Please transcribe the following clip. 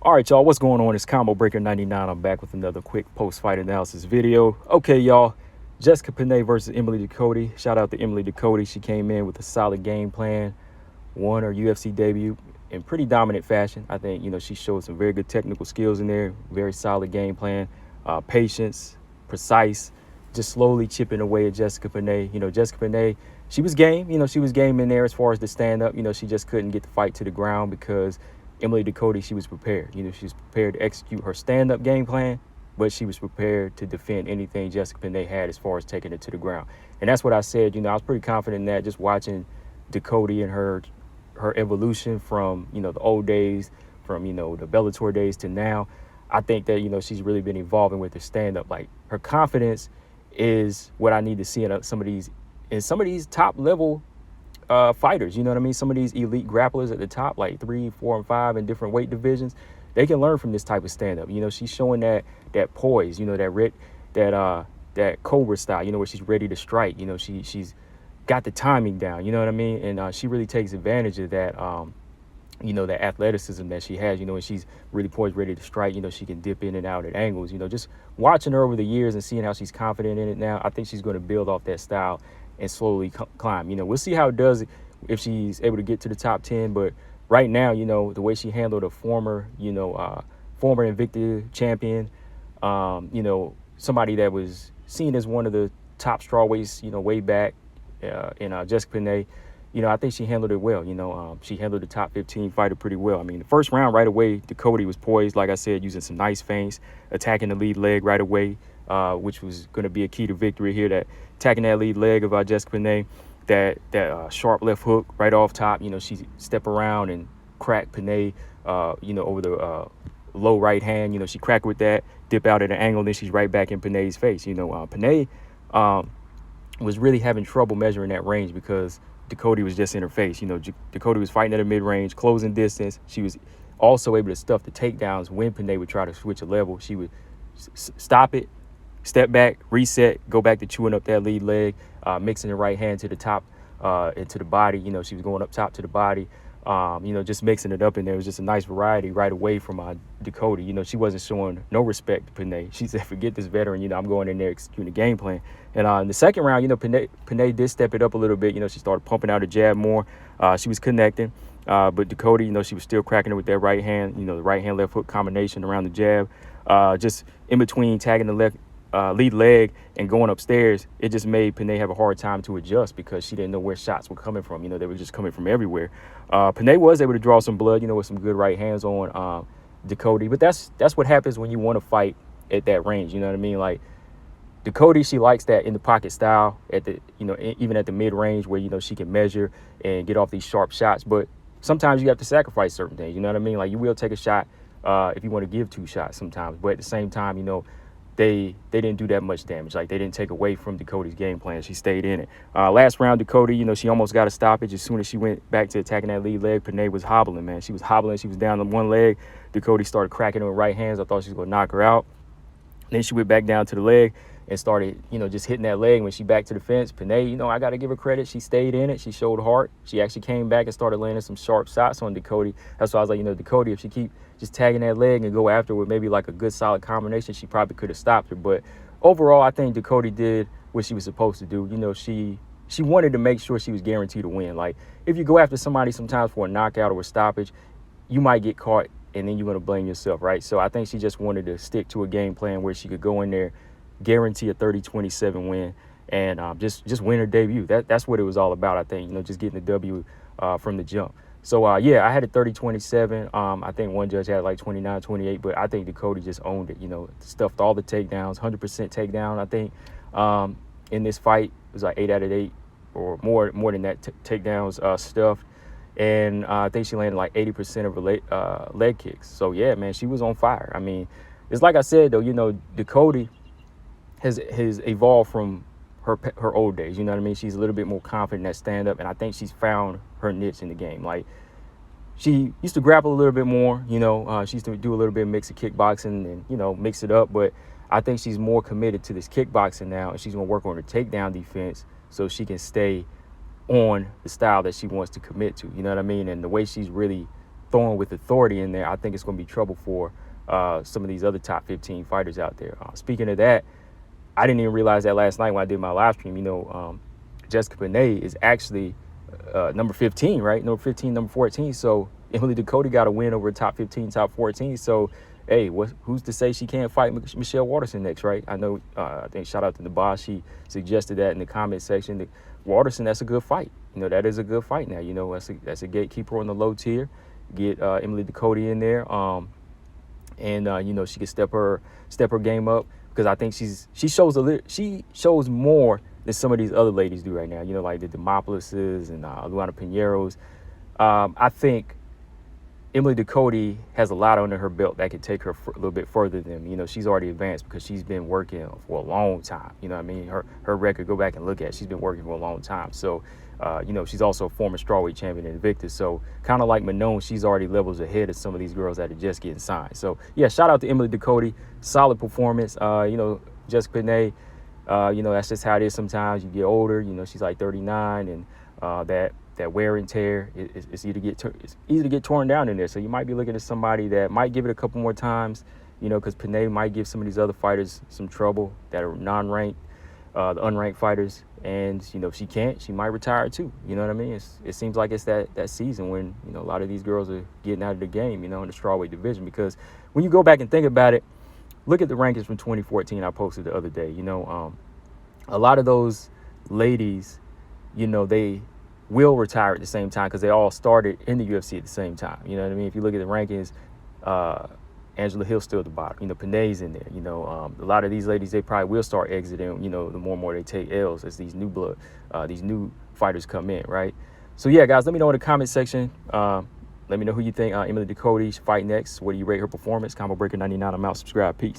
All right, y'all, what's going on? It's Combo Breaker 99. I'm back with another quick post-fight analysis video. Okay, y'all, Jessica Penne versus Emily Ducote. Shout out to Emily Ducote. She came in with a solid game plan, won her UFC debut in pretty dominant fashion. I think, she showed some very good technical skills in there, very solid game plan, patience, precise, just slowly chipping away at Jessica Penne. Jessica Penne, she was game. She was game in there as far as the stand-up. She just couldn't get the fight to the ground because Emily Ducote, she was prepared. She was prepared to execute her stand-up game plan, but she was prepared to defend anything Jessica Penne had as far as taking it to the ground. And that's what I said. I was pretty confident in that, just watching Ducote and her evolution from, the old days, from, the Bellator days to now. I think that, she's really been evolving with her stand-up. Like, her confidence is what I need to see in some of these top-level fighters, you know what I mean? Some of these elite grapplers at the top, like 3, 4, and 5 in different weight divisions, they can learn from this type of stand-up. She's showing that poise, that Cobra style, where she's ready to strike. She's got the timing down, you know what I mean? And she really takes advantage of that, that athleticism that she has, when she's really poised, ready to strike, she can dip in and out at angles. Just watching her over the years and seeing how she's confident in it now, I think she's going to build off that style and slowly climb. We'll see how it does if she's able to get to the top 10. But right now, the way she handled a former Invicta champion, somebody that was seen as one of the top strawweights, way back in Jessica Penne, I think she handled it well. She handled the top 15 fighter pretty well. I mean, the first round right away, Ducote was poised, like I said, using some nice feints, attacking the lead leg right away, which was going to be a key to victory here. That attacking that lead leg of Jessica Penne, that sharp left hook right off top. She step around and crack Penne, over the low right hand. She cracked with that, dip out at an angle, then she's right back in Penne's face. Penne was really having trouble measuring that range because Ducote was just in her face. Ducote was fighting at a mid-range, closing distance. She was also able to stuff the takedowns when Penne would try to switch a level. She would stop it, step back, reset, go back to chewing up that lead leg, mixing the right hand to the top and to the body. She was going up top to the body, just mixing it up in there. It was just a nice variety right away from Ducote. She wasn't showing no respect to Penne. She said, forget this veteran, I'm going in there executing the game plan. And in the second round, Penne did step it up a little bit. She started pumping out a jab more. She was connecting. But Ducote, she was still cracking it with that right hand, the right hand, left hook combination around the jab. Just in between tagging the left lead leg and going upstairs, it just made Penne have a hard time to adjust because she didn't know where shots were coming from. They were just coming from everywhere. Penne was able to draw some blood, with some good right hands on Ducote. But that's what happens when you want to fight at that range. You know what I mean? Like, Ducote, she likes that in the pocket style at the, even at the mid range where, she can measure and get off these sharp shots. But sometimes you have to sacrifice certain things. You know what I mean? Like, you will take a shot if you want to give 2 shots sometimes. But at the same time, they didn't do that much damage. Like, they didn't take away from Ducote's game plan. She stayed in it. Last round, Ducote, she almost got a stoppage. As soon as she went back to attacking that lead leg, Penne was hobbling, man. She was hobbling. She was down on one leg. Ducote started cracking her with right hands. I thought she was going to knock her out. Then she went back down to the leg and started, just hitting that leg. When she back to the fence, Penne, I got to give her credit. She stayed in it. She showed heart. She actually came back and started landing some sharp shots on Ducote. That's why I was like, Ducote, if she keep just tagging that leg and go after with maybe like a good solid combination, she probably could have stopped her. But overall, I think Ducote did what she was supposed to do. She wanted to make sure she was guaranteed to win. Like, if you go after somebody sometimes for a knockout or a stoppage, you might get caught and then you're going to blame yourself, right? So I think she just wanted to stick to a game plan where she could go in there, guarantee a 30-27 win, and just win her debut. That's what it was all about, I think, just getting the W from the jump. So, I had a 30-27. I think one judge had like 29-28, but I think Ducote just owned it, stuffed all the takedowns, 100% takedown. I think in this fight, it was like 8 out of 8 or more than that takedowns stuffed. And I think she landed like 80% of her leg kicks. So, yeah, man, she was on fire. I mean, it's like I said, though, Ducote has evolved from her old days. You know what I mean? She's a little bit more confident in that stand-up, and I think she's found her niche in the game. Like, she used to grapple a little bit more. She used to do a little bit of mix of kickboxing and, mix it up. But I think she's more committed to this kickboxing now, and she's going to work on her takedown defense so she can stay on the style that she wants to commit to. You know what I mean? And the way she's really throwing with authority in there, I think it's going to be trouble for some of these other top 15 fighters out there. Speaking of that, I didn't even realize that last night when I did my live stream. Jessica Penne is actually number 15, right? Number 15, number 14. So Emily Ducote got a win over top 15, top 14. So, hey, who's to say she can't fight Michelle Waterson next, right? I know, I think shout out to the boss. She suggested that in the comment section. Waterson, that's a good fight. That is a good fight now. That's a gatekeeper on the low tier. Get Emily Ducote in there. She can step her game up, because I think she shows more than some of these other ladies do right now. Like the Demopolises and Luana Pinheiros. I think Emily Ducote has a lot under her belt that could take her a little bit further than them. She's already advanced because she's been working for a long time. Her record, go back and look at it. She's been working for a long time. So, she's also a former strawweight champion in Invictus. So kind of like Manon, she's already levels ahead of some of these girls that are just getting signed. So, yeah, shout out to Emily Ducote. Solid performance. Jessica Penne, that's just how it is sometimes. You get older. She's like 39, and that wear and tear, it's easy to get torn down in there. So you might be looking at somebody that might give it a couple more times, because Penne might give some of these other fighters some trouble that are non-ranked, the unranked fighters. And, if she can't, she might retire too. You know what I mean? It seems like it's that season when, a lot of these girls are getting out of the game, in the strawweight division. Because when you go back and think about it, look at the rankings from 2014 I posted the other day. A lot of those ladies, they will retire at the same time because they all started in the UFC at the same time. You know what I mean? If you look at the rankings, Angela Hill's still at the bottom. Penne's in there. A lot of these ladies, they probably will start exiting, the more and more they take L's as these new fighters come in, right? So, yeah, guys, let me know in the comment section. Let me know who you think Emily Ducote should fight next. What do you rate her performance? Combo Breaker 99. I'm out. Subscribe. Peace.